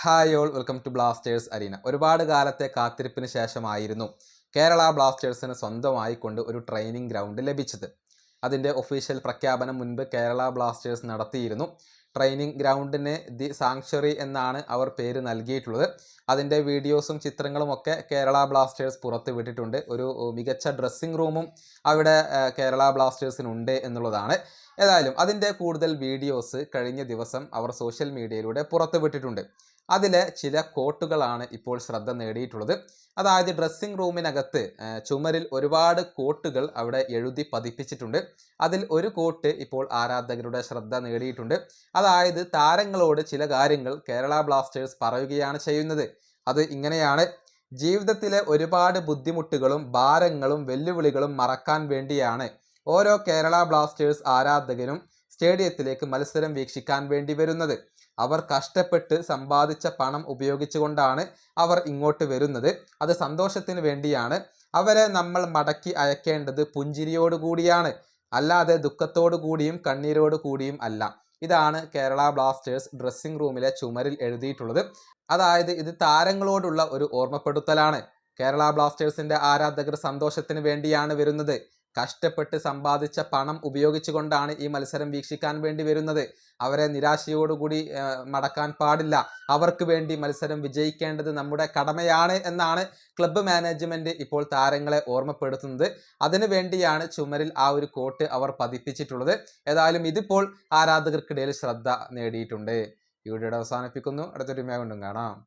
Hi all welcome to Blasters arena. ഒരുപാട് കാലത്തെ കാത്തിരിപ്പിന് ശേഷമായിരുന്നു കേരള ബ്ലാസ്റ്റേഴ്സിന് സ്വന്തമായി കൊണ്ട് ഒരു ട്രെയിനിങ് ഗ്രൗണ്ട് ലഭിച്ചത്. അതിൻ്റെ ഒഫീഷ്യൽ പ്രഖ്യാപനം മുൻപ് കേരള ബ്ലാസ്റ്റേഴ്സ് നടത്തിയിരുന്നു. ട്രെയിനിങ് ഗ്രൗണ്ടിന് ദി സാങ്ച്വറി എന്നാണ് അവർ പേര് നൽകിയിട്ടുള്ളത്. അതിൻ്റെ വീഡിയോസും ചിത്രങ്ങളും ഒക്കെ കേരള ബ്ലാസ്റ്റേഴ്സ് പുറത്ത് വിട്ടിട്ടുണ്ട്. ഒരു മികച്ച ഡ്രസ്സിംഗ് റൂമും അവിടെ കേരള ബ്ലാസ്റ്റേഴ്സിനുണ്ട് എന്നുള്ളതാണ്. ഏതായാലും അതിൻ്റെ കൂടുതൽ വീഡിയോസ് കഴിഞ്ഞ ദിവസം അവർ സോഷ്യൽ മീഡിയയിലൂടെ പുറത്ത് വിട്ടിട്ടുണ്ട്. അതിലെ ചില കോട്ടുകളാണ് ഇപ്പോൾ ശ്രദ്ധ നേടിയിട്ടുള്ളത്. അതായത് ഡ്രസ്സിംഗ് റൂമിനകത്ത് ചുമരിൽ ഒരുപാട് കോട്ടുകൾ അവിടെ എഴുതി പതിപ്പിച്ചിട്ടുണ്ട്. അതിൽ ഒരു കോട്ട് ഇപ്പോൾ ആരാധകരുടെ ശ്രദ്ധ നേടിയിട്ടുണ്ട്. അതായത് താരങ്ങളോട് ചില കാര്യങ്ങൾ കേരള ബ്ലാസ്റ്റേഴ്സ് പറയുകയാണ് ചെയ്യുന്നത്. അത് ഇങ്ങനെയാണ്: ജീവിതത്തിലെ ഒരുപാട് ബുദ്ധിമുട്ടുകളും ഭാരങ്ങളും വെല്ലുവിളികളും മറക്കാൻ വേണ്ടിയാണ് ഓരോ കേരള ബ്ലാസ്റ്റേഴ്സ് ആരാധകനും സ്റ്റേഡിയത്തിലേക്ക് മത്സരം വീക്ഷിക്കാൻ വേണ്ടി വരുന്നത്. അവർ കഷ്ടപ്പെട്ട് സമ്പാദിച്ച പണം ഉപയോഗിച്ചുകൊണ്ടാണ് അവർ ഇങ്ങോട്ട് വരുന്നത്. അത് സന്തോഷത്തിന് വേണ്ടിയാണ്. അവരെ നമ്മൾ മടക്കി അയക്കേണ്ടത് പുഞ്ചിരിയോടുകൂടിയാണ്, അല്ലാതെ ദുഃഖത്തോടു കൂടിയും കണ്ണീരോട് കൂടിയും അല്ല. ഇതാണ് കേരള ബ്ലാസ്റ്റേഴ്സ് ഡ്രസ്സിംഗ് റൂമിലെ ചുമരിൽ എഴുതിയിട്ടുള്ളത്. അതായത് ഇത് താരങ്ങളോടുള്ള ഒരു ഓർമ്മപ്പെടുത്തലാണ്. കേരള ബ്ലാസ്റ്റേഴ്സിന്റെ ആരാധകർ സന്തോഷത്തിന് വേണ്ടിയാണ് വരുന്നത്. കഷ്ടപ്പെട്ട് സമ്പാദിച്ച പണം ഉപയോഗിച്ചുകൊണ്ടാണ് ഈ മത്സരം വീക്ഷിക്കാൻ വേണ്ടി വരുന്നത്. അവരെ നിരാശയോടുകൂടി മടക്കാൻ പാടില്ല. അവർക്ക് വേണ്ടി മത്സരം വിജയിക്കേണ്ടത് നമ്മുടെ കടമയാണ് എന്നാണ് ക്ലബ്ബ് മാനേജ്മെന്റ് ഇപ്പോൾ താരങ്ങളെ ഓർമ്മപ്പെടുത്തുന്നത്. അതിനു വേണ്ടിയാണ് ചുമരിൽ ആ ഒരു കോട്ട് അവർ പതിപ്പിച്ചിട്ടുള്ളത്. ഏതായാലും ഇതിപ്പോൾ ആരാധകർക്കിടയിൽ ശ്രദ്ധ നേടിയിട്ടുണ്ട്. ഈ വീഡിയോയുടെ അവസാനിപ്പിക്കുന്നു. അടുത്തൊരു വീഡിയോയിൽ വീണ്ടും കാണാം.